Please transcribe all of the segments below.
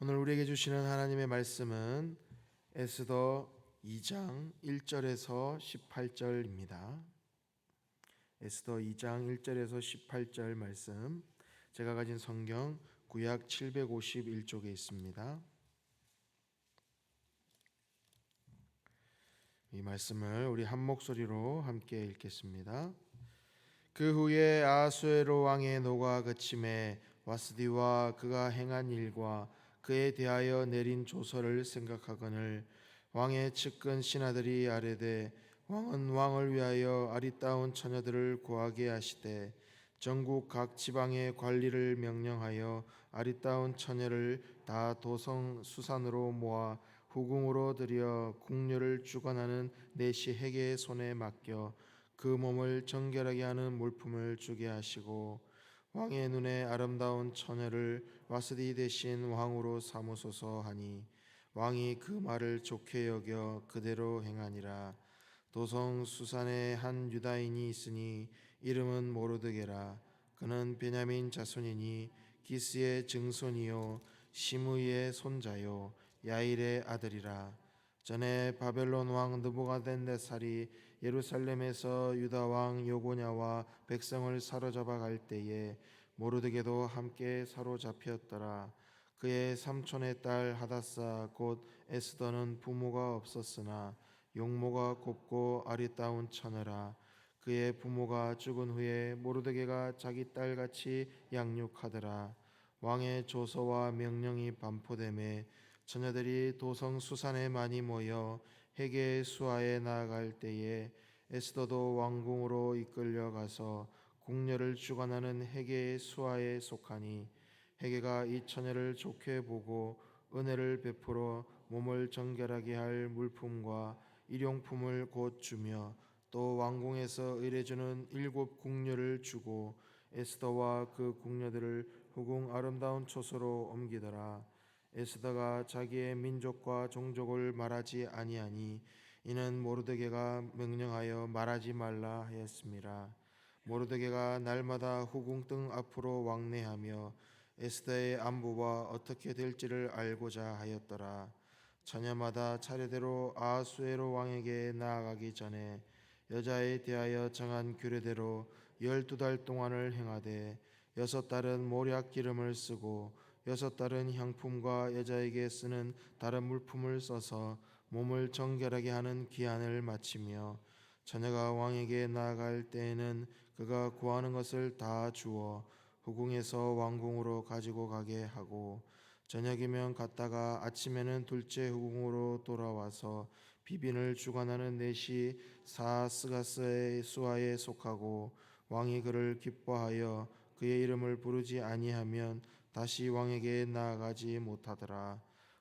오늘 우리에게 주시는 하나님의 말씀은 에스더 2장 1절에서 18절입니다. 에스더 2장 1절에서 18절 말씀, 제가 가진 성경 구약 751쪽에 있습니다. 이 말씀을 우리 한 목소리로 함께 읽겠습니다. 그 후에 아하수에로 왕의 노가 그침에 와스디와 그가 행한 일과 그에 대하여 내린 조서를 생각하거늘 왕의 측근 신하들이 아뢰되 왕은 왕을 위하여 아리따운 처녀들을 구하게 하시되 전국 각 지방의 관리를 명령하여 아리따운 처녀를 다 도성 수산으로 모아 후궁으로 들여 궁녀를 주관하는 내시 헤게의 손에 맡겨 그 몸을 정결하게 하는 물품을 주게 하시고 왕의 눈에 아름다운 처녀를 와스디 대신 왕으로 삼으소서 하니 왕이 그 말을 좋게 여겨 그대로 행하니라. 도성 수산에 한 유다인이 있으니 이름은 모르드게라. 그는 베냐민 자손이니 기스의 증손이요 시므이의 손자요 야일의 아들이라. 전에 바벨론 왕 느부갓네살이 예루살렘에서 유다 왕 요고냐와 백성을 사로잡아 갈 때에 모르드게도 함께 사로잡혔더라. 그의 삼촌의 딸 하다사 곧 에스더는 부모가 없었으나 용모가 곱고 아리따운 처녀라. 그의 부모가 죽은 후에 모르드게가 자기 딸같이 양육하더라. 왕의 조서와 명령이 반포되매 처녀들이 도성 수산에 많이 모여 헤게의 수하에 나아갈 때에 에스더도 왕궁으로 이끌려 가서 궁녀를 주관하는 헤게의 수하에 속하니 헤게가 이 처녀를 좋게 보고 은혜를 베풀어 몸을 정결하게 할 물품과 일용품을 곧 주며 또 왕궁에서 의뢰주는 7 궁녀를 주고 에스더와 그 궁녀들을 후궁 아름다운 초소로 옮기더라. 에스더가 자기의 민족과 종족을 말하지 아니하니 이는 모르드게가 명령하여 말하지 말라 하였습니다. 모르드게가 날마다 후궁 등 앞으로 왕래하며 에스더의 안부와 어떻게 될지를 알고자 하였더라. 처녀마다 차례대로 아하수에로 왕에게 나아가기 전에 여자에 대하여 정한 규례대로 12달 동안을 행하되 6달은 모략 기름을 쓰고 6달은 향품과 여자에게 쓰는 다른 물품을 써서 몸을 정결하게 하는 기한을 마치며 처녀가 왕에게 나아갈 때에는 그가 구하는 것을 다 주어 후궁에서 왕궁으로 가지고 가게 하고 저녁이면 갔다가 아침에는 둘째 후궁으로 돌아와서 비빈을 주관하는 넷이 사스가스의 수하에 속하고 왕이 그를 기뻐하여 그의 이름을 부르지 아니하면 다시 왕에게 나아가지 못하더라.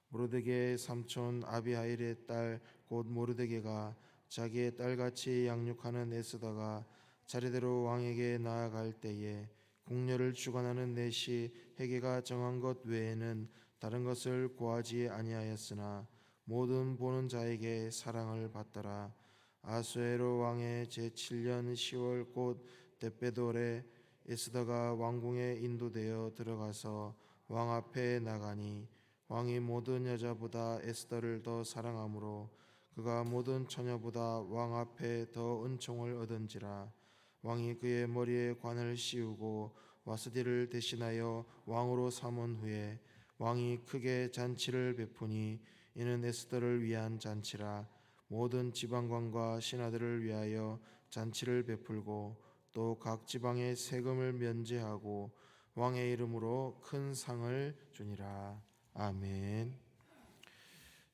모르드게의 삼촌 아비하일의 딸 곧 모르드게가 자기의 딸같이 양육하는 에스더가 차례대로 왕에게 나아갈 때에 궁녀를 주관하는 넷이 헤게가 정한 것 외에는 다른 것을 구하지 아니하였으나 모든 보는 자에게 사랑을 받더라. 아수에로 왕의 제7년 10월 곧 데베돌에 에스더가 왕궁에 인도되어 들어가서 왕 앞에 나가니 왕이 모든 여자보다 에스더를 더 사랑하므로 그가 모든 처녀보다 왕 앞에 더 은총을 얻은지라. 왕이 그의 머리에 관을 씌우고 와스디를 대신하여 왕으로 삼은 후에 왕이 크게 잔치를 베푸니 이는 에스더를 위한 잔치라. 모든 지방관과 신하들을 위하여 잔치를 베풀고 또 각 지방의 세금을 면제하고 왕의 이름으로 큰 상을 주니라. 아멘.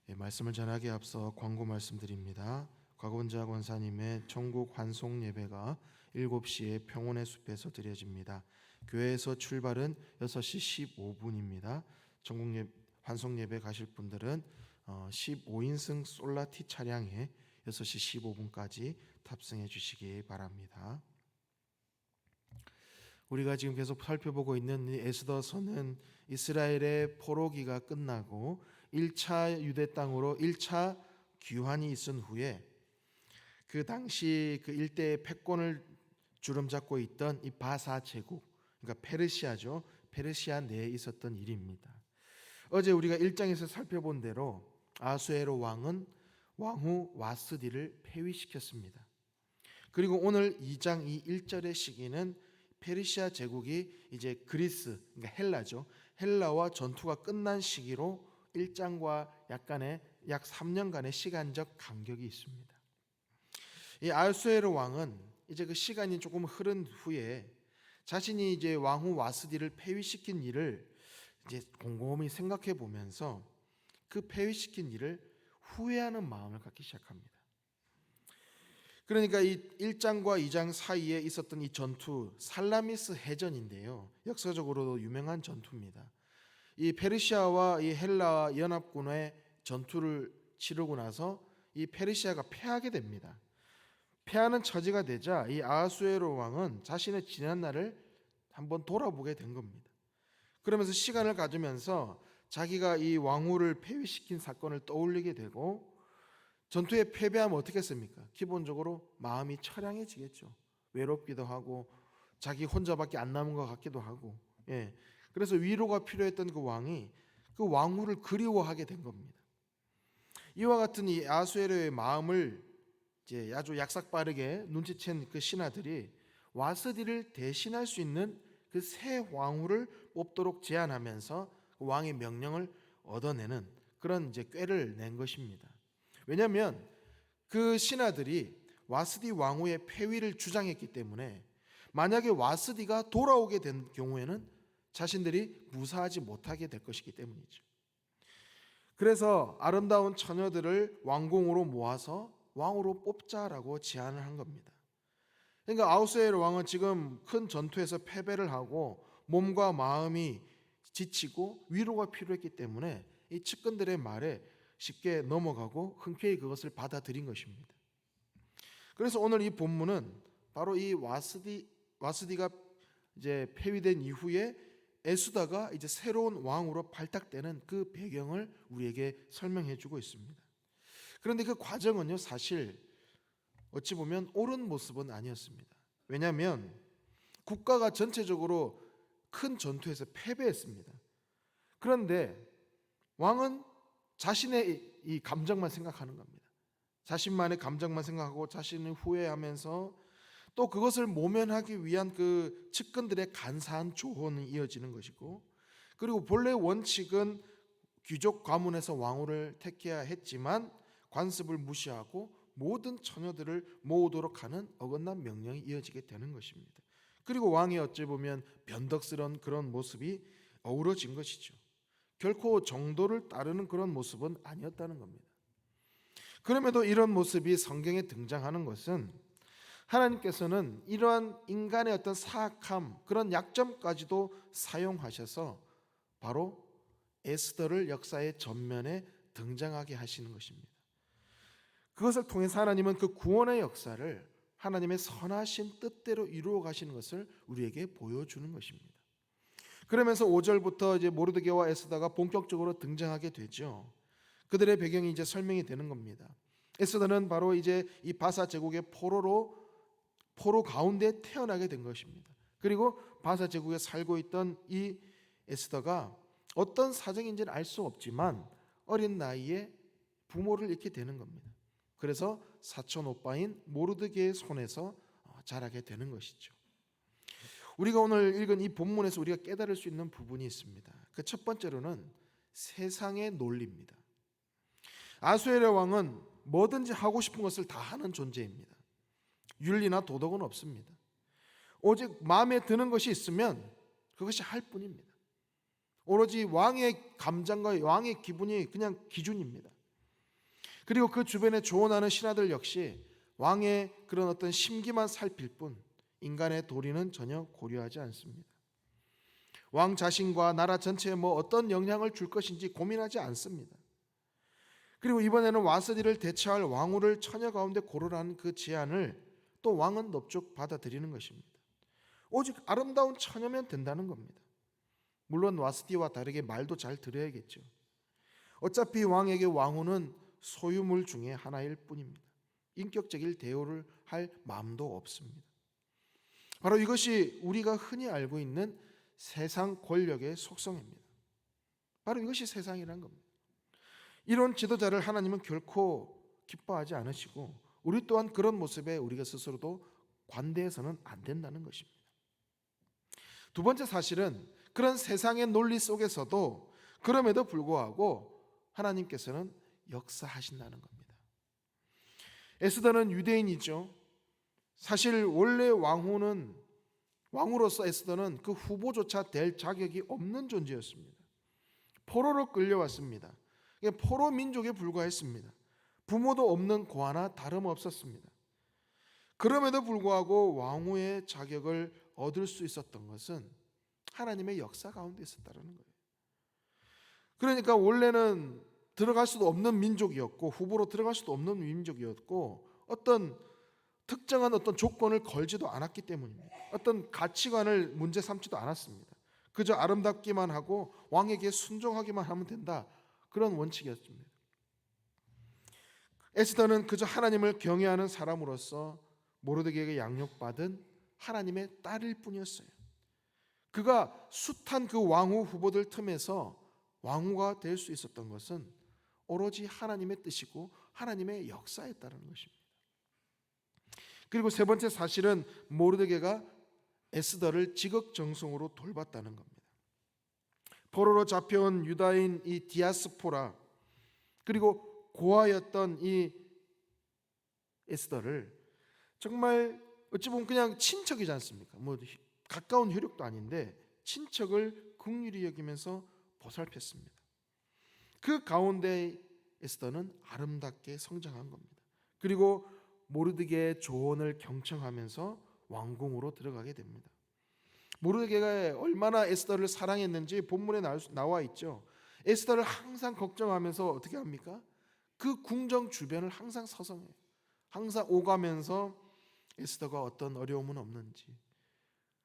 말씀을 전하기에 앞서 광고 말씀드립니다. 곽원자 권사님의 천국 환송 예배가 7시에 평온의 숲에서 드려집니다. 교회에서 출발은 6시 15분입니다. 천국 환송 예배 가실 분들은 15인승 솔라티 차량에 6시 15분까지 탑승해 주시기 바랍니다. 우리가 지금 계속 살펴보고 있는 이 에스더서는 이스라엘의 포로기가 끝나고 1차 유대 땅으로 1차 귀환이 있은 후에 그 당시 그 일대의 패권을 주름잡고 있던 이 바사 제국, 그러니까 페르시아죠. 페르시아 내에 있었던 일입니다. 어제 우리가 1장에서 살펴본 대로 아수에로 왕은 왕후 와스디를 폐위시켰습니다. 그리고 오늘 2장 이 1절의 시기는 페르시아 제국이 이제 그리스, 그러니까 헬라죠. 헬라와 전투가 끝난 시기로 1장과 약간의 약 3년간의 시간적 간격이 있습니다. 이 아수에로 왕은 이제 그 시간이 조금 흐른 후에 자신이 이제 왕후 와스디를 폐위시킨 일을 이제 곰곰이 생각해 보면서 그 폐위시킨 일을 후회하는 마음을 갖기 시작합니다. 그러니까 이 1장과 2장 사이에 있었던 이 전투 살라미스 해전인데요. 역사적으로도 유명한 전투입니다. 이 페르시아와 이 헬라 연합군의 전투를 치르고 나서 이 페르시아가 패하게 됩니다. 패하는 처지가 되자 이 아하수에로 왕은 자신의 지난 날을 한번 돌아보게 된 겁니다. 그러면서 시간을 가지면서 자기가 이 왕후를 폐위시킨 사건을 떠올리게 되고 전투에 패배하면 어떻게 했습니까? 기본적으로 마음이 처량해지겠죠. 외롭기도 하고 자기 혼자밖에 안 남은 것 같기도 하고. 그래서 위로가 필요했던 그 왕이 그 왕후를 그리워하게 된 겁니다. 이와 같은 이 아수에로의 마음을 이제 아주 약삭빠르게 눈치챈 그 신하들이 와스디를 대신할 수 있는 그 새 왕후를 뽑도록 제안하면서 그 왕의 명령을 얻어내는 그런 이제 꾀를 낸 것입니다. 왜냐하면 그 신하들이 와스디 왕후의 폐위를 주장했기 때문에 만약에 와스디가 돌아오게 된 경우에는 자신들이 무사하지 못하게 될 것이기 때문이죠. 그래서 아름다운 처녀들을 왕궁으로 모아서 왕으로 뽑자라고 제안을 한 겁니다. 그러니까 아하수에로 왕은 지금 큰 전투에서 패배를 하고 몸과 마음이 지치고 위로가 필요했기 때문에 이 측근들의 말에 쉽게 넘어가고 흔쾌히 그것을 받아들인 것입니다. 그래서 오늘 이 본문은 바로 이 와스디가 이제 폐위된 이후에 에스더가 이제 새로운 왕으로 발탁되는 그 배경을 우리에게 설명해 주고 있습니다. 그런데 그 과정은요, 사실 어찌 보면 옳은 모습은 아니었습니다. 왜냐하면 국가가 전체적으로 큰 전투에서 패배했습니다. 그런데 왕은 자신의 이 감정만 생각하는 겁니다. 자신만의 감정만 생각하고 자신을 후회하면서 또 그것을 모면하기 위한 그 측근들의 간사한 조언이 이어지는 것이고, 그리고 본래 원칙은 귀족 가문에서 왕후를 택해야 했지만 관습을 무시하고 모든 처녀들을 모으도록 하는 어긋난 명령이 이어지게 되는 것입니다. 그리고 왕이 어찌 보면 변덕스러운 그런 모습이 어우러진 것이죠. 결코 정도를 따르는 그런 모습은 아니었다는 겁니다. 그럼에도 이런 모습이 성경에 등장하는 것은 하나님께서는 이러한 인간의 어떤 사악함, 그런 약점까지도 사용하셔서 바로 에스더를 역사의 전면에 등장하게 하시는 것입니다. 그것을 통해서 하나님은 그 구원의 역사를 하나님의 선하신 뜻대로 이루어 가시는 것을 우리에게 보여주는 것입니다. 그러면서 5절부터 이제 모르드게와 에스더가 본격적으로 등장하게 되죠. 그들의 배경이 이제 설명이 되는 겁니다. 에스더는 바로 이제 이 바사 제국의 포로 가운데 태어나게 된 것입니다. 그리고 바사 제국에 살고 있던 이 에스더가 어떤 사정인지는 알 수 없지만 어린 나이에 부모를 잃게 되는 겁니다. 그래서 사촌 오빠인 모르드게의 손에서 자라게 되는 것이죠. 우리가 오늘 읽은 이 본문에서 우리가 깨달을 수 있는 부분이 있습니다. 그 첫 번째로는 세상의 논리입니다. 아수에르 왕은 뭐든지 하고 싶은 것을 다 하는 존재입니다. 윤리나 도덕은 없습니다. 오직 마음에 드는 것이 있으면 그것이 할 뿐입니다. 오로지 왕의 감정과 왕의 기분이 그냥 기준입니다. 그리고 그 주변에 조언하는 신하들 역시 왕의 그런 어떤 심기만 살필 뿐 인간의 도리는 전혀 고려하지 않습니다. 왕 자신과 나라 전체에 뭐 어떤 영향을 줄 것인지 고민하지 않습니다. 그리고 이번에는 와스디를 대체할 왕후를 처녀 가운데 고르라는 그 제안을 또 왕은 넙죽 받아들이는 것입니다. 오직 아름다운 처녀면 된다는 겁니다. 물론 와스디와 다르게 말도 잘 들어야겠죠. 어차피 왕에게 왕후는 소유물 중에 하나일 뿐입니다. 인격적인 대우를 할 마음도 없습니다. 바로 이것이 우리가 흔히 알고 있는 세상 권력의 속성입니다. 바로 이것이 세상이라는 겁니다. 이런 지도자를 하나님은 결코 기뻐하지 않으시고 우리 또한 그런 모습에 우리가 스스로도 관대해서는 안 된다는 것입니다. 두 번째 사실은 그런 세상의 논리 속에서도 그럼에도 불구하고 하나님께서는 역사하신다는 겁니다. 에스더는 유대인이죠. 사실 원래 왕으로서 에스더는 그 후보조차 될 자격이 없는 존재였습니다. 포로로 끌려왔습니다. 포로 민족에 불과했습니다. 부모도 없는 고아나 다름없었습니다. 그럼에도 불구하고 왕후의 자격을 얻을 수 있었던 것은 하나님의 역사 가운데 있었다는 거예요. 그러니까 원래는 들어갈 수도 없는 민족이었고 후보로 들어갈 수도 없는 민족이었고 어떤 특정한 어떤 조건을 걸지도 않았기 때문입니다. 어떤 가치관을 문제 삼지도 않았습니다. 그저 아름답기만 하고 왕에게 순종하기만 하면 된다. 그런 원칙이었습니다. 에스더는 그저 하나님을 경외하는 사람으로서 모르드게에게 양육받은 하나님의 딸일 뿐이었어요. 그가 숱한 그 왕후 후보들 틈에서 왕후가 될 수 있었던 것은 오로지 하나님의 뜻이고 하나님의 역사였다는 것입니다. 그리고 세 번째 사실은 모르드게가 에스더를 지극정성으로 돌봤다는 겁니다. 포로로 잡혀온 유다인 이 디아스포라 그리고 고아였던 이 에스더를 정말 어찌 보면 그냥 친척이지 않습니까? 뭐 가까운 혈육도 아닌데 친척을 긍휼히 여기면서 보살폈습니다. 그 가운데 에스더는 아름답게 성장한 겁니다. 그리고 모르드게의 조언을 경청하면서 왕궁으로 들어가게 됩니다. 모르드게가 얼마나 에스더를 사랑했는지 본문에 나와 있죠. 에스더를 항상 걱정하면서 어떻게 합니까? 그 궁정 주변을 항상 서성해요. 항상 오가면서 에스더가 어떤 어려움은 없는지.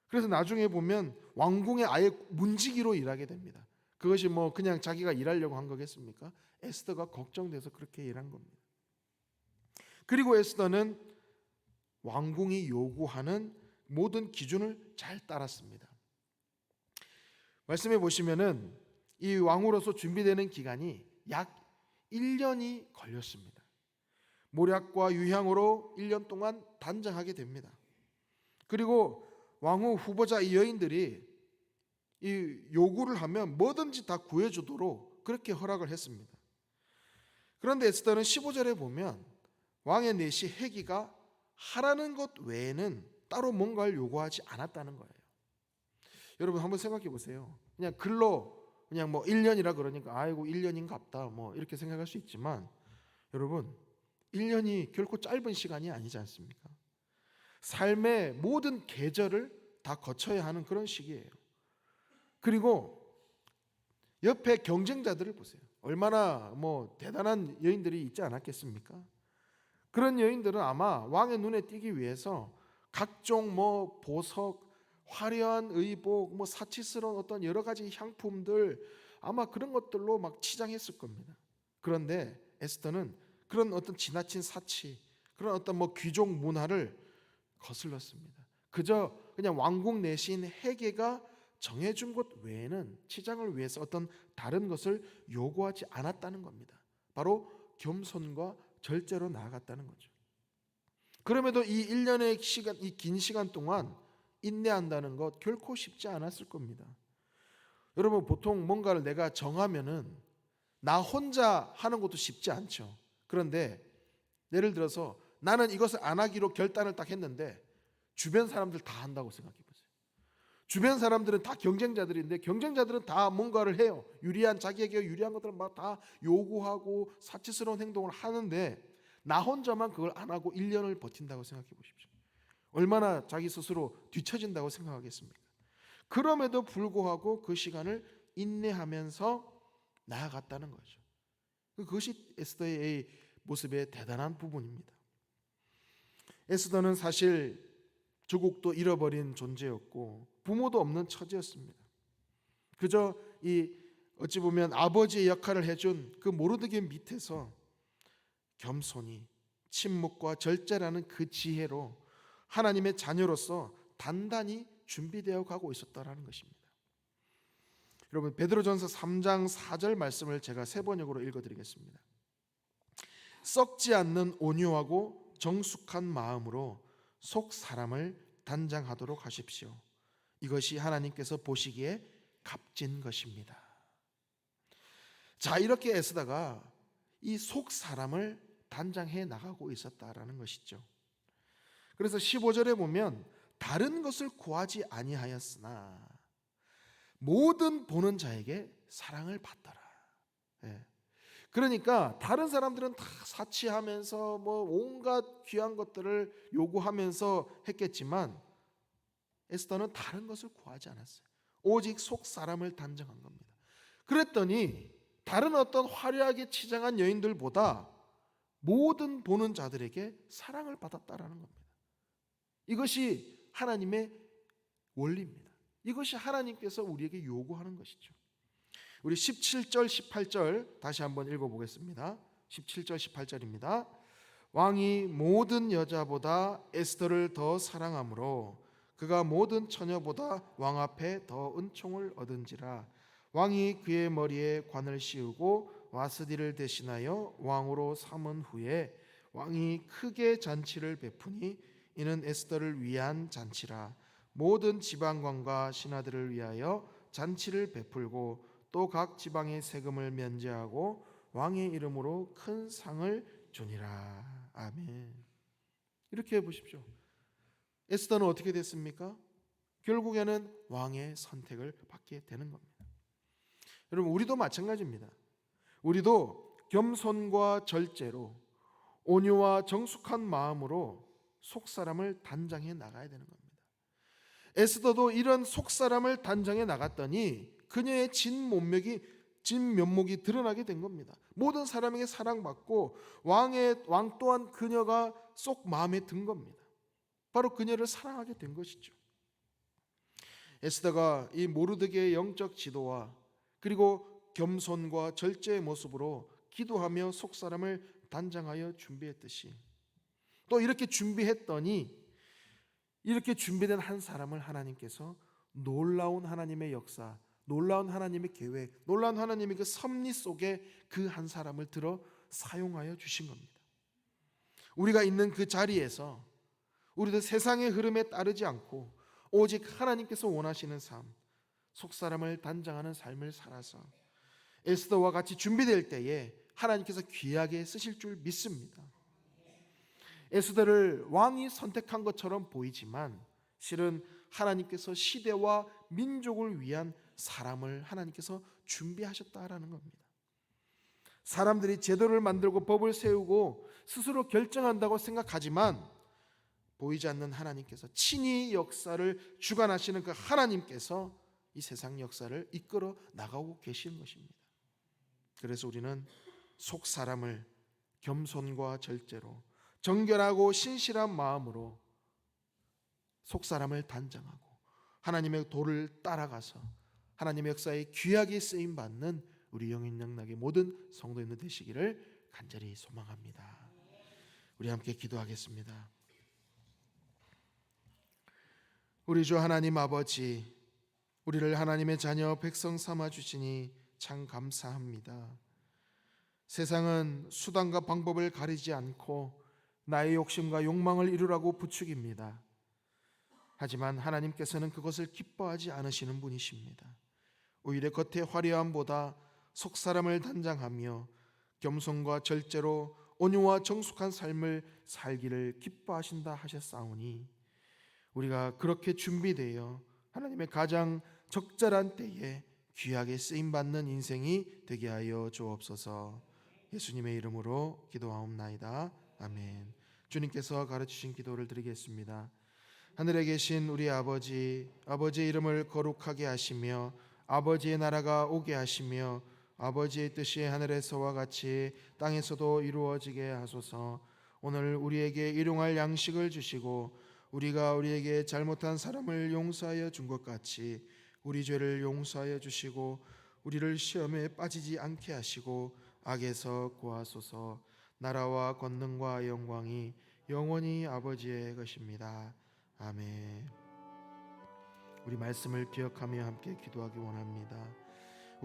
그래서 나중에 보면 왕궁에 아예 문지기로 일하게 됩니다. 그것이 뭐 그냥 자기가 일하려고 한 거겠습니까? 에스더가 걱정돼서 그렇게 일한 겁니다. 그리고 에스더는 왕궁이 요구하는 모든 기준을 잘 따랐습니다. 말씀해 보시면은 이 왕으로서 준비되는 기간이 약 1년이 걸렸습니다. 모략과 유향으로 1년 동안 단장하게 됩니다. 그리고 왕후 후보자 이 여인들이 이 요구를 하면 뭐든지 다 구해주도록 그렇게 허락을 했습니다. 그런데 에스더는 15절에 보면 왕의 내시 해기가 하라는 것 외에는 따로 뭔가를 요구하지 않았다는 거예요. 여러분 한번 생각해 보세요. 그냥 글로 그냥 뭐 1년이라 그러니까 아이고 1년인갑다 뭐 이렇게 생각할 수 있지만 여러분 1년이 결코 짧은 시간이 아니지 않습니까? 삶의 모든 계절을 다 거쳐야 하는 그런 시기예요. 그리고 옆에 경쟁자들을 보세요. 얼마나 뭐 대단한 여인들이 있지 않았겠습니까? 그런 여인들은 아마 왕의 눈에 띄기 위해서 각종 뭐 보석, 화려한 의복, 뭐 사치스러운 어떤 여러 가지 향품들 아마 그런 것들로 막 치장했을 겁니다. 그런데 에스더는 그런 어떤 지나친 사치, 그런 어떤 뭐 귀족 문화를 거슬렀습니다. 그저 그냥 왕궁 내신 해계가 정해준 것 외에는 치장을 위해서 어떤 다른 것을 요구하지 않았다는 겁니다. 바로 겸손과 절제로 나아갔다는 거죠. 그럼에도 이 1년의 시간, 이 긴 시간 동안 인내한다는 것 결코 쉽지 않았을 겁니다. 여러분 보통 뭔가를 내가 정하면은 나 혼자 하는 것도 쉽지 않죠. 그런데 예를 들어서 나는 이것을 안 하기로 결단을 딱 했는데 주변 사람들 다 한다고 생각해 보세요. 주변 사람들은 다 경쟁자들인데 경쟁자들은 다 뭔가를 해요. 자기에게 유리한 것들을 막 다 요구하고 사치스러운 행동을 하는데 나 혼자만 그걸 안 하고 1년을 버틴다고 생각해 보십시오. 얼마나 자기 스스로 뒤처진다고 생각하겠습니까? 그럼에도 불구하고 그 시간을 인내하면서 나아갔다는 거죠. 그것이 에스더의 모습의 대단한 부분입니다. 에스더는 사실 조국도 잃어버린 존재였고 부모도 없는 처지였습니다. 그저 어찌 보면 아버지의 역할을 해준 그 모르드게 밑에서 겸손히 침묵과 절제라는 그 지혜로 하나님의 자녀로서 단단히 준비되어 가고 있었다라는 것입니다. 여러분 베드로전서 3장 4절 말씀을 제가 세 번역으로 읽어드리겠습니다. 썩지 않는 온유하고 정숙한 마음으로 속 사람을 단장하도록 하십시오. 이것이 하나님께서 보시기에 값진 것입니다. 자, 이렇게 에스더가 이 속 사람을 단장해 나가고 있었다라는 것이죠. 그래서 15절에 보면 다른 것을 구하지 아니하였으나 모든 보는 자에게 사랑을 받더라. 예. 그러니까 다른 사람들은 다 사치하면서 뭐 온갖 귀한 것들을 요구하면서 했겠지만 에스더는 다른 것을 구하지 않았어요. 오직 속 사람을 단정한 겁니다. 그랬더니 다른 어떤 화려하게 치장한 여인들보다 모든 보는 자들에게 사랑을 받았다라는 겁니다. 이것이 하나님의 원리입니다. 이것이 하나님께서 우리에게 요구하는 것이죠. 우리 17절 18절 다시 한번 읽어보겠습니다. 17절 18절입니다. 왕이 모든 여자보다 에스더를 더 사랑하므로 그가 모든 처녀보다 왕 앞에 더 은총을 얻은지라. 왕이 그의 머리에 관을 씌우고 와스디를 대신하여 왕으로 삼은 후에 왕이 크게 잔치를 베푸니 이는 에스더를 위한 잔치라. 모든 지방관과 신하들을 위하여 잔치를 베풀고 또 각 지방의 세금을 면제하고 왕의 이름으로 큰 상을 주니라. 아멘. 이렇게 해보십시오. 에스더는 어떻게 됐습니까? 결국에는 왕의 선택을 받게 되는 겁니다. 여러분, 우리도 마찬가지입니다. 우리도 겸손과 절제로 온유와 정숙한 마음으로 속사람을 단장해 나가야 되는 겁니다. 에스더도 이런 속사람을 단장해 나갔더니 그녀의 진 면목이 드러나게 된 겁니다. 모든 사람에게 사랑받고 왕 또한 그녀가 쏙 마음에 든 겁니다. 바로 그녀를 사랑하게 된 것이죠. 에스더가 이 모르드게의 영적 지도와 그리고 겸손과 절제의 모습으로 기도하며 속사람을 단장하여 준비했듯이 또 이렇게 준비했더니 이렇게 준비된 한 사람을 하나님께서 놀라운 하나님의 역사, 놀라운 하나님의 계획, 놀라운 하나님의 그 섭리 속에 그 한 사람을 들어 사용하여 주신 겁니다. 우리가 있는 그 자리에서 우리도 세상의 흐름에 따르지 않고 오직 하나님께서 원하시는 삶, 속사람을 단장하는 삶을 살아서 에스더와 같이 준비될 때에 하나님께서 귀하게 쓰실 줄 믿습니다. 에스더를 왕이 선택한 것처럼 보이지만 실은 하나님께서 시대와 민족을 위한 사람을 하나님께서 준비하셨다라는 겁니다. 사람들이 제도를 만들고 법을 세우고 스스로 결정한다고 생각하지만 보이지 않는 하나님께서 친히 역사를 주관하시는 그 하나님께서 이 세상 역사를 이끌어 나가고 계시는 것입니다. 그래서 우리는 속 사람을 겸손과 절제로 정결하고 신실한 마음으로 속 사람을 단장하고 하나님의 도를 따라가서 하나님의 역사에 귀하게 쓰임 받는 우리 영인영락의 모든 성도님들 되시기를 간절히 소망합니다. 우리 함께 기도하겠습니다. 우리 주 하나님 아버지, 우리를 하나님의 자녀 백성 삼아 주시니 참 감사합니다. 세상은 수단과 방법을 가리지 않고 나의 욕심과 욕망을 이루라고 부추깁니다. 하지만 하나님께서는 그것을 기뻐하지 않으시는 분이십니다. 오히려 겉의 화려함보다 속사람을 단장하며 겸손과 절제로 온유와 정숙한 삶을 살기를 기뻐하신다 하셨사오니 우리가 그렇게 준비되어 하나님의 가장 적절한 때에 귀하게 쓰임받는 인생이 되게 하여 주옵소서. 예수님의 이름으로 기도하옵나이다. 아멘. 주님께서 가르치신 기도를 드리겠습니다. 하늘에 계신 우리 아버지, 아버지의 이름을 거룩하게 하시며 아버지의 나라가 오게 하시며 아버지의 뜻이 하늘에서와 같이 땅에서도 이루어지게 하소서. 오늘 우리에게 일용할 양식을 주시고 우리가 우리에게 잘못한 사람을 용서하여 준 것 같이 우리 죄를 용서하여 주시고 우리를 시험에 빠지지 않게 하시고 악에서 구하소서. 나라와 권능과 영광이 영원히 아버지의 것입니다. 아멘. 우리 말씀을 기억하며 함께 기도하기 원합니다.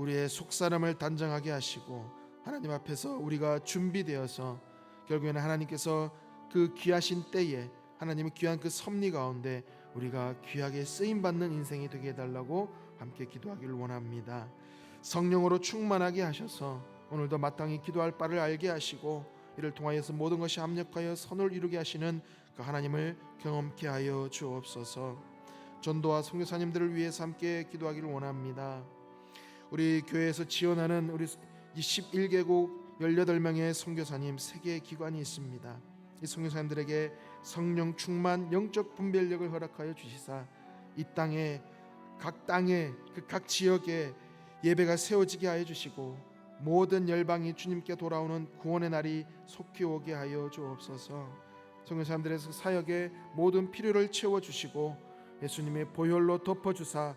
우리의 속사람을 단장하게 하시고 하나님 앞에서 우리가 준비되어서 결국에는 하나님께서 그 귀하신 때에 하나님의 귀한 그 섭리 가운데 우리가 귀하게 쓰임받는 인생이 되게 해달라고 함께 기도하기를 원합니다. 성령으로 충만하게 하셔서 오늘도 마땅히 기도할 바를 알게 하시고 이를 통하여서 모든 것이 합력하여 선을 이루게 하시는 그 하나님을 경험케 하여 주옵소서. 전도와 선교사님들을 위해서 함께 기도하기를 원합니다. 우리 교회에서 지원하는 우리 21개국 18명의 선교사님 3개의 기관이 있습니다. 이 선교사님들에게 성령 충만 영적 분별력을 허락하여 주시사 이 땅에 각 지역에 예배가 세워지게 하여 주시고 모든 열방이 주님께 돌아오는 구원의 날이 속히 오게 하여 주옵소서. 선교사님들의 사역의 모든 필요를 채워주시고 예수님의 보혈로 덮어주사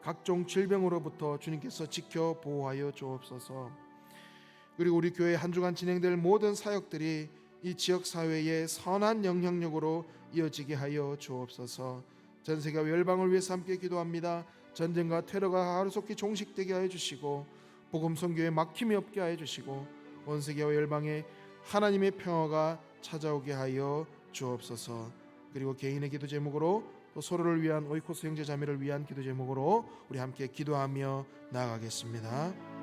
각종 질병으로부터 주님께서 지켜 보호하여 주옵소서. 그리고 우리 교회 한 주간 진행될 모든 사역들이 이 지역 사회의 선한 영향력으로 이어지게 하여 주옵소서. 전 세계 열방을 위해서 함께 기도합니다. 전쟁과 테러가 하루속히 종식되게 하여 주시고 복음 선교에 막힘이 없게 하여 주시고 온 세계와 열방에 하나님의 평화가 찾아오게 하여 주옵소서. 그리고 개인의 기도 제목으로 또 서로를 위한 오이코스 형제 자매를 위한 기도 제목으로 우리 함께 기도하며 나아가겠습니다.